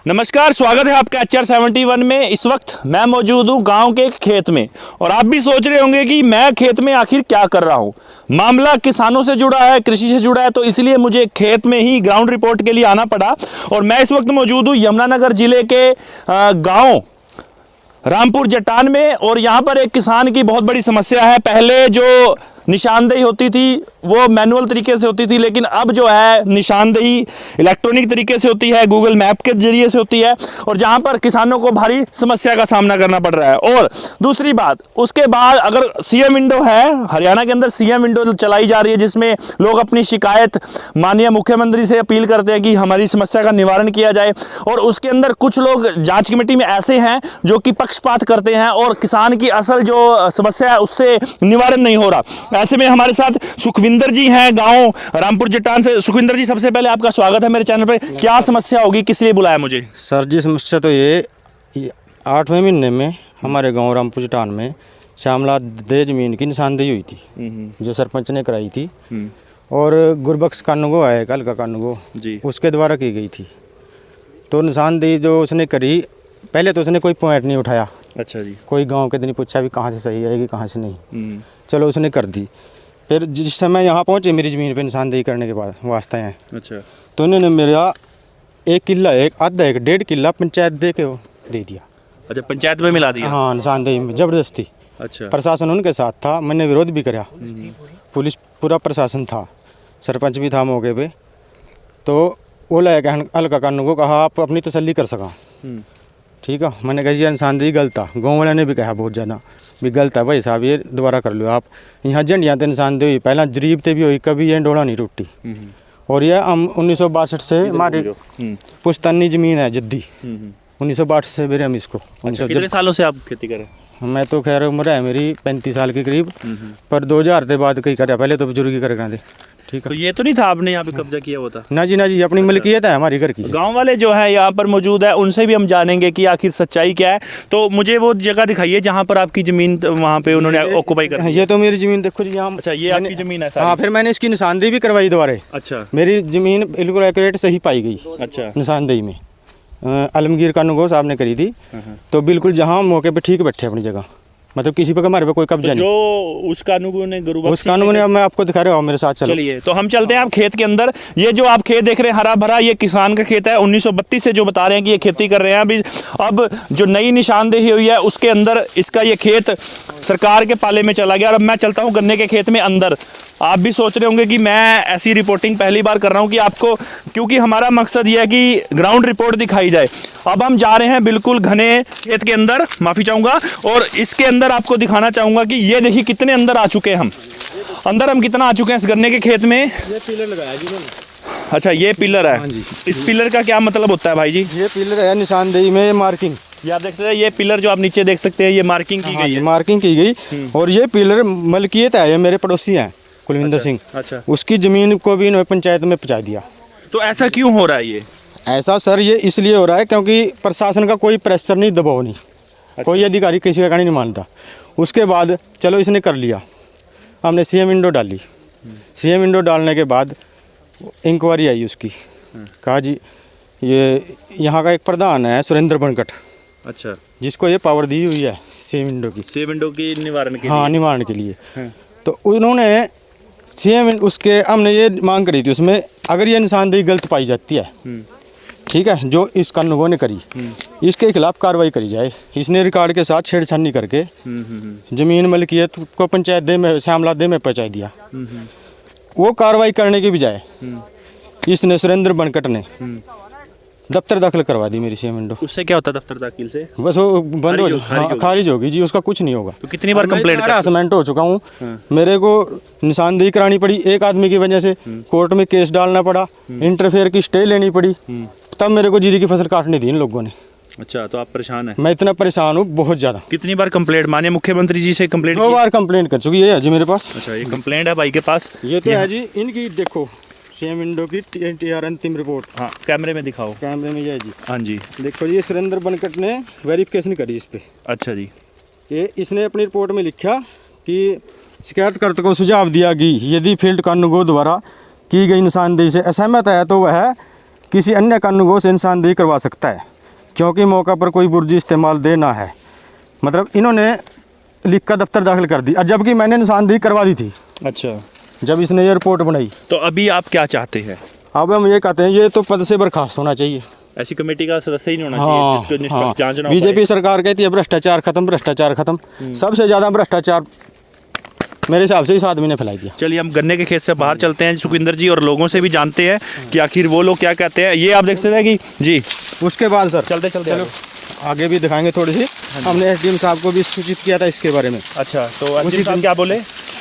नमस्कार, स्वागत है आपका HR71 में। इस वक्त मैं मौजूद हूँ गांव के एक खेत में और आप भी सोच रहे होंगे कि मैं खेत में आखिर क्या कर रहा हूँ। मामला किसानों से जुड़ा है, कृषि से जुड़ा है, तो इसलिए मुझे खेत में ही ग्राउंड रिपोर्ट के लिए आना पड़ा। और मैं इस वक्त मौजूद हूँ यमुनानगर जिले के गाँव रामपुर जटान में। और यहाँ पर एक किसान की बहुत बड़ी समस्या है। पहले जो निशानदेही होती थी वो मैनुअल तरीके से होती थी, लेकिन अब जो है निशानदेही इलेक्ट्रॉनिक तरीके से होती है, गूगल मैप के जरिए से होती है, और जहां पर किसानों को भारी समस्या का सामना करना पड़ रहा है। और दूसरी बात, उसके बाद अगर सीएम विंडो है, हरियाणा के अंदर सीएम विंडो चलाई जा रही है, जिसमें लोग अपनी शिकायत माननीय मुख्यमंत्री से अपील करते हैं कि हमारी समस्या का निवारण किया जाए। और उसके अंदर कुछ लोग जाँच कमेटी में ऐसे हैं जो कि पक्षपात करते हैं और किसान की असल जो समस्या है उससे निवारण नहीं हो रहा। ऐसे में हमारे साथ सुखविंदर जी हैं गांव रामपुर जटान से। सुखविंदर जी, सबसे पहले आपका स्वागत है मेरे चैनल पे। क्या समस्या होगी, किस लिए बुलाया मुझे? सर जी, समस्या तो ये 8वें महीने में हमारे गांव रामपुर जटान में श्यामला दे जमीन की निशानदेही हुई थी, जो सरपंच ने कराई थी। और गुरबख्श कानूगो है, कल का कानूगो जी, उसके द्वारा की गई थी। तो निशानदेही जो उसने करी, पहले तो उसने कोई पॉइंट नहीं उठाया। अच्छा जी। कोई गांव के दिन पूछा भी कहाँ से सही आएगी कहाँ से नहीं। चलो उसने कर दी। फिर जिस समय यहाँ पहुँचे मेरी ज़मीन पे निशानदेही करने के बाद वास्ते हैं, अच्छा, तो उन्होंने मेरा 1 किला, एक आधा, एक 1.5 किला पंचायत दे के दे दिया। अच्छा, पंचायत में मिला दिया? हाँ, निशानदेही में ज़बरदस्ती। अच्छा। प्रशासन उनके साथ था, मैंने विरोध भी करा, पुलिस पूरा प्रशासन था, सरपंच भी था मौके पे। तो वो लाया हल्का कानून को कहा आप अपनी तसल्ली कर सका। ठीक है, मैंने कहा ये निशानदेही गलत था। गाँव वाले ने भी कहा बहुत ज़्यादा भी गलत है भाई साहब, ये दोबारा कर लो आप। यहाँ झंडियाँ तो निशानदेही हुई, पहला जरीब ते भी हुई, कभी ये डोला नहीं टूटी। और ये हम 1962 से हमारी पुश्तैनी ज़मीन है जद्दी, 1962 से मेरे हम इसको। कितने सालों से आप खेती करें? मैं तो खैर उम्र है मेरी 35 साल के करीब, पर 2000 के बाद कहीं करे, पहले तो बुजुर्ग ही करे थे। ठीक है, तो ये तो नहीं था आपने यहाँ पे कब्जा किया हुआ था? ना जी, अपनी मलकियत है हमारी घर की। गांव वाले जो है यहाँ पर मौजूद है, उनसे भी हम जानेंगे कि आखिर सच्चाई क्या है। तो मुझे वो जगह दिखाइए जहाँ पर आपकी ज़मीन वहाँ पे उन्होंने ऑक्यूपाई कर। ये तो मेरी ज़मीन देखो जी यहाँ। अच्छा, ये आपकी ज़मीन है? हाँ, फिर मैंने इसकी निशानदेही भी करवाई दोबारा। अच्छा, मेरी ज़मीन बिल्कुल एक्यूरेट सही पाई गई। अच्छा, निशानदेही में आलमगीर कानूगो साहब ने करी थी। तो बिल्कुल जहाँ मौके पर ठीक बैठे अपनी जगह, मतलब किसी पर हमारे पे कोई कब्जा नहीं। जो उस कानून ने उस कानून ने, अब मैं आपको दिखा रहा हूँ, मेरे साथ चलिए। तो हम चलते हैं आप खेत के अंदर। ये जो आप खेत देख रहे हैं हरा भरा, ये किसान का खेत है। 1932 से जो बता रहे हैं कि ये खेती कर रहे हैं। अभी अब जो नई निशानदेही हुई है उसके अंदर इसका ये खेत सरकार के पाले में चला गया। और अब मैं चलता हूँ गन्ने के खेत में अंदर। आप भी सोच रहे होंगे कि मैं ऐसी रिपोर्टिंग पहली बार कर रहा हूँ कि आपको, क्योंकि हमारा मकसद ये है कि ग्राउंड रिपोर्ट दिखाई जाए। अब हम जा रहे हैं बिल्कुल घने खेत के अंदर, माफ़ी चाहूँगा, और इसके अंदर आपको दिखाना चाहूँगा कि ये देखिए कितने अंदर आ चुके हैं हम। अंदर हम कितना आ चुके हैं इस गन्ने के खेत में। ये पिलर लगाया जी मैंने। अच्छा, ये पिलर है। हाँ जी। इस पिलर का क्या मतलब होता है भाई जी? ये पिलर है निशानदेही में मार्किंग। ये आप देख सकते हैं, ये पिलर जो आप नीचे देख सकते हैं, ये मार्किंग की गई है। मार्किंग की गई। और ये पिलर मलकियत है, ये मेरे पड़ोसी हैं कुलविंदर सिंह। अच्छा, उसकी ज़मीन को भी इन्होंने पंचायत में पहुँचा दिया। तो ऐसा क्यों हो रहा है ये? ऐसा सर ये इसलिए हो रहा है क्योंकि प्रशासन का कोई प्रेशर नहीं, दबाव नहीं। अच्छा। कोई अधिकारी किसी का कहना नहीं मानता। उसके बाद चलो इसने कर लिया, हमने सीएम विंडो डाली। सीएम विंडो डालने के बाद इंक्वायरी आई उसकी, कहा जी ये यहाँ का एक प्रधान है सुरेंद्र बनकट। अच्छा, जिसको ये पावर दी हुई है सीएम विंडो की। सीएम विंडो की निवारण के लिए? हाँ, निवारण के लिए। तो उन्होंने सीएम उसके, हमने ये मांग करी थी उसमें, अगर ये निशानदेही गलत पाई जाती है, ठीक है, जो इस कानून ने करी, इसके खिलाफ कार्रवाई करी जाए। इसने रिकॉर्ड के साथ छेड़छानी करके जमीन मलकियत को पंचायत दे में, श्यामला दे में पहुँचा दिया। वो कार्रवाई करने की बजाय इसने सुरेंद्र बनकट ने दफ्तर दाखिल करवा दी मेरी सीएम विंडो। उससे क्या होता है दफ्तर दाखिल से? बस वो बंद हो जाएगी, खारिज होगी जी, उसका कुछ नहीं होगा। तो कितनी बार कंप्लेंट हरासमेंट हो चुका हूँ। मेरे को निशानदेही करानी पड़ी एक आदमी की वजह से, कोर्ट में केस डालना पड़ा, इंटरफेयर की स्टे लेनी पड़ी, तब मेरे को जीरी की फसल काटनी थी इन लोगों ने। अच्छा, तो आप परेशान हैं? मैं इतना परेशान हूँ, बहुत ज़्यादा। कितनी बार कंप्लेंट? माननीय मुख्यमंत्री जी से कंप्लेंट? 2 बार कंप्लेंट कर चुकी है जी मेरे पास। अच्छा, ये कंप्लेंट है भाई के पास? ये तो है जी, इनकी देखो सीएम विंडो की TR अंतिम रिपोर्ट। हाँ, कैमरे में दिखाओ। कैमरे में ये है जी। हाँ जी, देखो जी, सुरेंद्र बनकट ने वेरिफिकेशन करी इस पर। अच्छा जी। ये इसने अपनी रिपोर्ट में लिखा कि शिकायतकर्ता को सुझाव दिया कि यदि फील्ड कानूनगो द्वारा की गई निशानदेही से असहमत है तो वह किसी अन्य कानूनगो से निशानदेही करवा सकता है। क्योंकि मौका पर कोई बुर्जी इस्तेमाल देना है, मतलब इन्होंने लिख कर दफ्तर दाखिल कर दी, और जबकि मैंने निशानदेही करवा दी थी अच्छा, जब इसने ये रिपोर्ट बनाई। तो अभी आप क्या चाहते हैं? अब हम ये कहते हैं ये तो पद से बर्खास्त होना चाहिए। ऐसी कमेटी का सदस्य ही नहीं होना चाहिए जिसको निष्पक्ष जांच ना हो बीजेपी सरकार कहती है भ्रष्टाचार खत्म, भ्रष्टाचार खत्म। सबसे ज़्यादा भ्रष्टाचार मेरे हिसाब से इस आदमी ने फैलाई दिया। चलिए हम गन्ने के खेत से बाहर चलते हैं सुखविंदर जी, और लोगों से भी जानते हैं कि आखिर वो लोग क्या कहते हैं। ये आप देख सकते हैं कि जी, उसके बाद सर चलते चलते चलो आगे भी दिखाएंगे थोड़ी सी। हमने एसडीएम साहब को भी सूचित किया था इसके बारे में। अच्छा, तो एसडीएम साहब क्या बोले?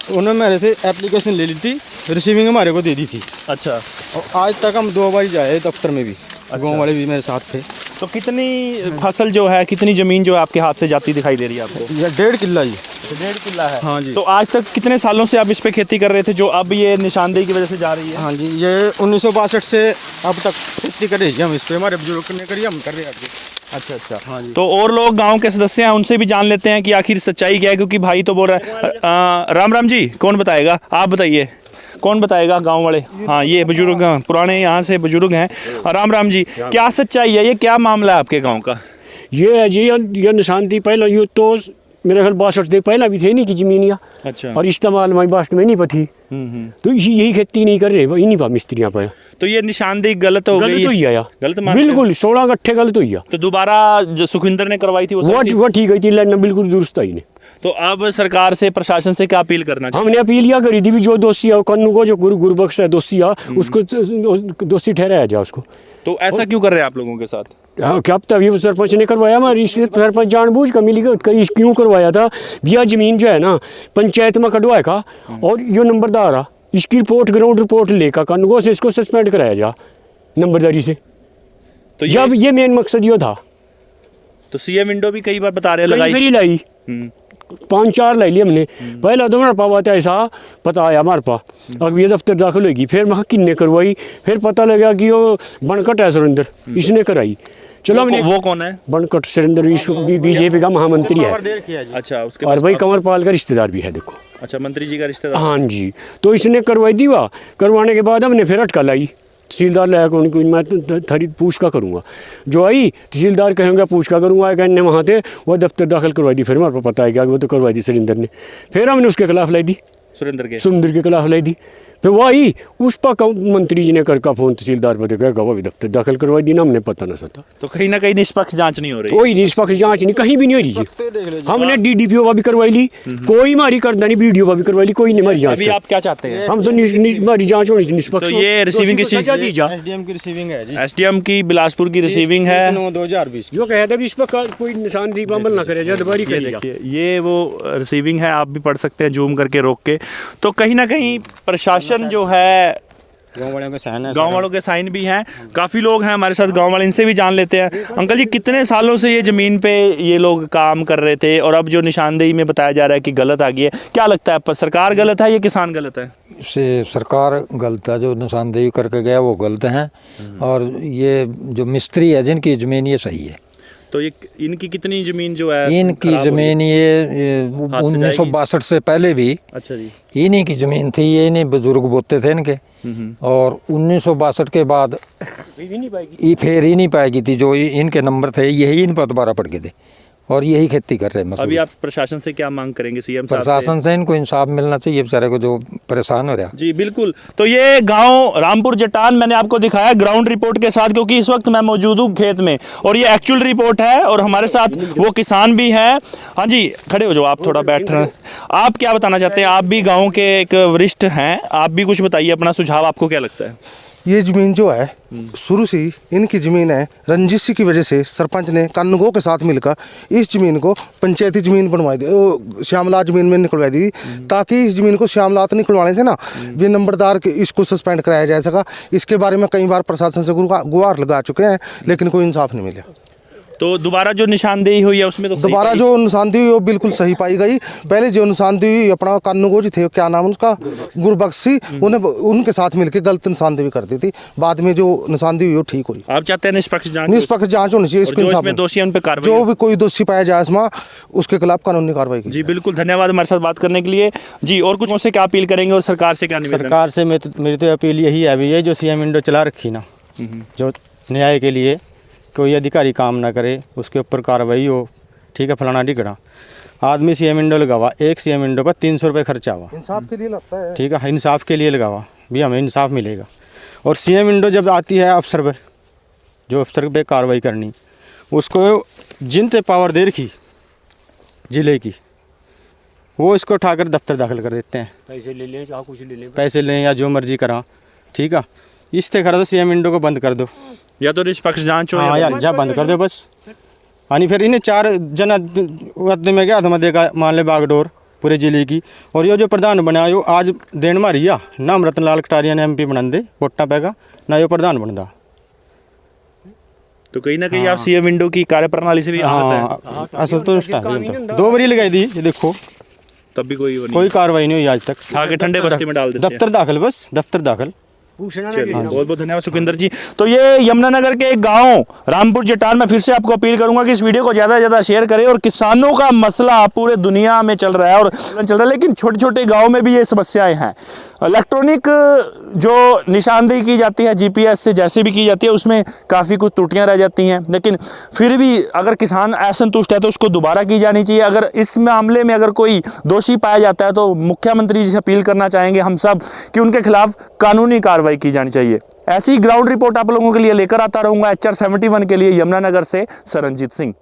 उन्होंने मेरे से एप्लीकेशन ले ली थी, रिसीविंग हमारे को दे दी थी। अच्छा, और आज तक हम 2 बार जाए दफ्तर में भी, गाँव वाले भी मेरे साथ थे। तो कितनी फसल जो है, कितनी ज़मीन जो है आपके हाथ से जाती दिखाई दे रही है आपको? ये 1.5 किला जी। 1.5 किला है? हाँ जी। तो आज तक कितने सालों से आप इस पे खेती कर रहे थे जो अब ये निशानदेही की वजह से जा रही है? हाँ जी, ये 1962 से अब तक खेती कर रही है। हम इस पे हमारे बुजुर्ग ने करी, हम कर रहे हैं आगे। अच्छा अच्छा, हाँ जी। तो और लोग गांव के सदस्य हैं, उनसे भी जान लेते हैं कि आखिर सच्चाई क्या है, क्योंकि भाई तो बोल रहा है। राम राम जी, कौन बताएगा? आप बताइए, कौन बताएगा? गांव वाले? हाँ, ये बुजुर्ग पुराने यहाँ से बुजुर्ग हैं। राम राम जी, क्या सच्चाई है, ये क्या मामला है आपके गांव का? ये है जी, ये निशानदेही पहले ये तो मेरे ख्याल 62 से पहले भी थे नहीं की जमीन या। अच्छा। और इस्तेमाल हमारी बास्ट में नहीं पती, तो यही खेती नहीं कर रहे, इन्हीं पर मिस्त्रियाँ पे। तो ये निशानदेही गलत हो गई? गलत हुई है या गलत मानते हैं? बिल्कुल 16 गट्ठे गलत हुई है। तो दोबारा जो सुखविंदर ने करवाई थी वो ठीक है थी, लाइन बिल्कुल दुरुस्त आई ने। तो अब सरकार से, प्रशासन से क्या अपील करना चाहिए? हमने अपील या करी थी भी जो दोषी है कानून को, जो गुरबख्श है दोषी है, उसको दोषी ठहराया जाए उसको। तो ऐसा क्यों कर रहे हैं आप लोगों के साथ? हाँ, क्या पता ये सरपंच ने करवाया, हमारी सरपंच जानबूझ कर मिली क्यों करवाया था भैया? जमीन जो है ना पंचायत में कटवाए का, और ये नंबरदार है, इसकी रिपोर्ट ग्राउंड रिपोर्ट लेकर कानून से इसको सस्पेंड कराया जा नंबरदारी से। तो जब ये मेन मकसद ये था। तो सीएम विंडो भी कई बार बता रहे हैं लगाई। लाई 5-4 लाई ली हमने। पहला तो हमारे पास आता ऐसा पता आया हमारे पास, अब ये दफ्तर दाखिल होगी, फिर मैं किन्ने करवाई, फिर पता लगा कि वो बनकट है सुरेंद्र, इसने कराई। चलो हमने, वो कौन है? बनकट सुरेंद्र बीजेपी का महामंत्री है। अच्छा, उसके और भाई कंवरपाल का रिश्तेदार भी है, देखो। अच्छा, मंत्री जी का रिश्तेदार? हाँ जी, तो इसने करवाई दी। वाह, करवाने के बाद हमने फिर अटका लाई, तहसीलदार लाया कौन कोई, मैं थरी पूछ का करूँगा, जो आई तहसीलदार कहेंगे पूछ का करूँगा, कहने वहाँ थे वो दफ्तर दाखिल करवाई दी। फिर हमारे को पता है क्या वो तो करवाई दी सुरेंद्र ने, फिर हमने उसके खिलाफ लाई दी, सुरेंद्र के खिलाफ लाई दी। फिर वो आई, उस पर मंत्री जी ने करका फोन तहसीलदार पर देखा, वो भी दफ्तर दाखिल करवाई दी ना, हमने पता ना सता। तो कहीं ना कहीं निष्पक्ष जांच नहीं हो रही? कोई निष्पक्ष जांच नहीं, कहीं भी नहीं हो रही। हमने डीडीपीओ पर भी करवाई ली, कोई हमारी करदा नहीं, बीडीओ पर भी करवाई ली, कोई नहीं हमारी जांच। अभी आप क्या चाहते हैं? हम तो हमारी जांच होनी थी निष्पक्ष। तो ये रिसीविंग किसी एसडीएम की रिसीविंग है जी, एसडीएम की बिलासपुर की रिसीविंग है 2020 जो कहते हैं इस पर कोई निशानदेही पर अमल ना करे, जदबारी करी जा। ये वो रिसीविंग है, आप भी पढ़ सकते हैं जूम करके रोक के। तो कहीं ना कहीं प्रशासन जो है, गाँव वालों के साइन है, गांव वालों के साइन भी हैं, काफ़ी लोग हैं हमारे साथ गांव वाले, इनसे भी जान लेते हैं। अंकल जी, कितने सालों से ये ज़मीन पे ये लोग काम कर रहे थे, और अब जो निशानदेही में बताया जा रहा है कि गलत आ गई है, क्या लगता है? पर सरकार गलत है या किसान गलत है? से सरकार गलत है, जो निशानदेही करके गया वो गलत हैं, और ये जो मिस्त्री है जिनकी ज़मीन ये सही है। तो ये इनकी कितनी ज़मीन जो है इनकी ज़मीन ये 1962 से पहले भी अच्छा जी, इन्हीं की ज़मीन थी, ये इन्हीं बुजुर्ग बोते थे इनके, और 1962 के बाद ये फिर ही नहीं पाएगी थी, जो इनके नंबर थे यही इन पर दोबारा पड़ गए थे, और यही खेती कर रहे हैं। अभी आप प्रशासन से क्या मांग करेंगे? सीएम साहब प्रशासन से इनको इंसाफ मिलना चाहिए बेचारे को, जो परेशान हो रहा है। जी बिल्कुल। तो ये गांव रामपुर जटान मैंने आपको दिखाया ग्राउंड रिपोर्ट के साथ, क्योंकि इस वक्त मैं मौजूद हूँ खेत में, और ये एक्चुअल रिपोर्ट है, और हमारे साथ वो किसान भी हैं। हाँ जी, खड़े हो जाओ, आप थोड़ा बैठ रहे हैं। आप क्या बताना चाहते हैं? आप भी गाँव के एक वरिष्ठ हैं, आप भी कुछ बताइए अपना सुझाव, आपको क्या लगता है? ये ज़मीन जो है शुरू से ही इनकी ज़मीन है, रंजिश की वजह से सरपंच ने कानूनगो के साथ मिलकर इस ज़मीन को पंचायती ज़मीन बनवाई दी, श्यामलात ज़मीन में निकलवाई दी, ताकि इस ज़मीन को श्यामलात निकलवाने से ना ये नंबरदार के इसको सस्पेंड कराया जा सका। इसके बारे में कई बार प्रशासन से गुहार लगा चुके हैं, लेकिन कोई इंसाफ नहीं मिला। तो दोबारा जो निशानदेही हुई है उसमें तो दोबारा जो निशानदेही हुई वो बिल्कुल सही पाई गई। पहले जो निशानदेही हुई अपना कानूनगो जी थे, क्या नाम उसका, गुरबख्शी, उन्हें उनके साथ मिलकर गलत निशानदेही कर दी थी। बाद में जो निशानदेही हुई वो ठीक हुई। आप चाहते हैं निष्पक्ष जांच? निष्पक्ष जांच होनी चाहिए, इसको इसमें दोषी उन पे कार्रवाई, जो भी कोई दोषी पाया जाए इसमें उसके खिलाफ कानूनी कार्रवाई की। जी बिल्कुल, धन्यवाद हमारे साथ बात करने के लिए। जी, और कुछ से क्या अपील करेंगे और सरकार से क्या निवेदन? सरकार से मेरी तो अपील यही है, अभी ये जो सीएम विंडो चला रखी ना, जो न्याय के लिए कोई अधिकारी काम ना करे, उसके ऊपर कार्रवाई हो, ठीक है, फलाना ढिकड़ा। आदमी सीएम विंडो लगावा, एक सीएम विंडो पर 300 रुपये खर्चा हुआ, इंसाफ के लिए लगता है। ठीक है, इंसाफ के लिए लगावा भी हमें इंसाफ मिलेगा। और सीएम विंडो जब आती है अफसर पर, जो अफसर पे कार्रवाई करनी, उसको जिनसे पावर दे रखी ज़िले की, वो इसको उठाकर दफ्तर दाखिल कर देते हैं, पैसे ले लें, चाहे कुछ ले लें, पैसे लें या जो मर्जी करा, ठीक है। इससे करा दो, सीएम विंडो को बंद कर दो, या तो निष्पक्ष जांच हो हाँ या यार, जा बंद कर दो बस। यानी फिर इन्हें 4 जन आदमी में क्या था देगा, मान ले बागडोर पूरे जिले की। और ये जो प्रधान बना यो आज देन मारिया नाम रतनलाल कटारिया ने MP बना दे वोटा पैगा ना, यो प्रधान बनता। तो कहीं ना कहीं आप सीएम विंडो की कार्यप्रणाली से भी आहत हैं। हाँ, असंतुष्ट है। 2 बारी लगाई दी, ये देखो तब भी कोई कार्रवाई नहीं हुई आज तक। आगे ठंडे बस्ती में डाल देते हैं। दफ्तर दाखिल, बस दफ्तर दाखिल। पूछना चलिए, बहुत बहुत धन्यवाद सुखविंदर जी। तो ये यमुनानगर के एक गांव रामपुर जटान में फिर से आपको अपील करूंगा कि इस वीडियो को ज़्यादा से ज़्यादा शेयर करें। और किसानों का मसला पूरे दुनिया में चल रहा है और चल रहा है, लेकिन छोटे छोटे गाँव में भी ये समस्याएं हैं। इलेक्ट्रॉनिक जो निशानदेही की जाती है GPS से, जैसे भी की जाती है, उसमें काफ़ी कुछ त्रुटियाँ रह जाती हैं। लेकिन फिर भी अगर किसान असंतुष्ट है तो उसको दोबारा की जानी चाहिए। अगर इस मामले में अगर कोई दोषी पाया जाता है तो मुख्यमंत्री जी से अपील करना चाहेंगे हम सब कि उनके खिलाफ कानूनी कार्रवाई की जानी चाहिए। ऐसी ग्राउंड रिपोर्ट आप लोगों के लिए लेकर आता रहूंगा HR 71 के लिए यमुनानगर से सरनजीत सिंह।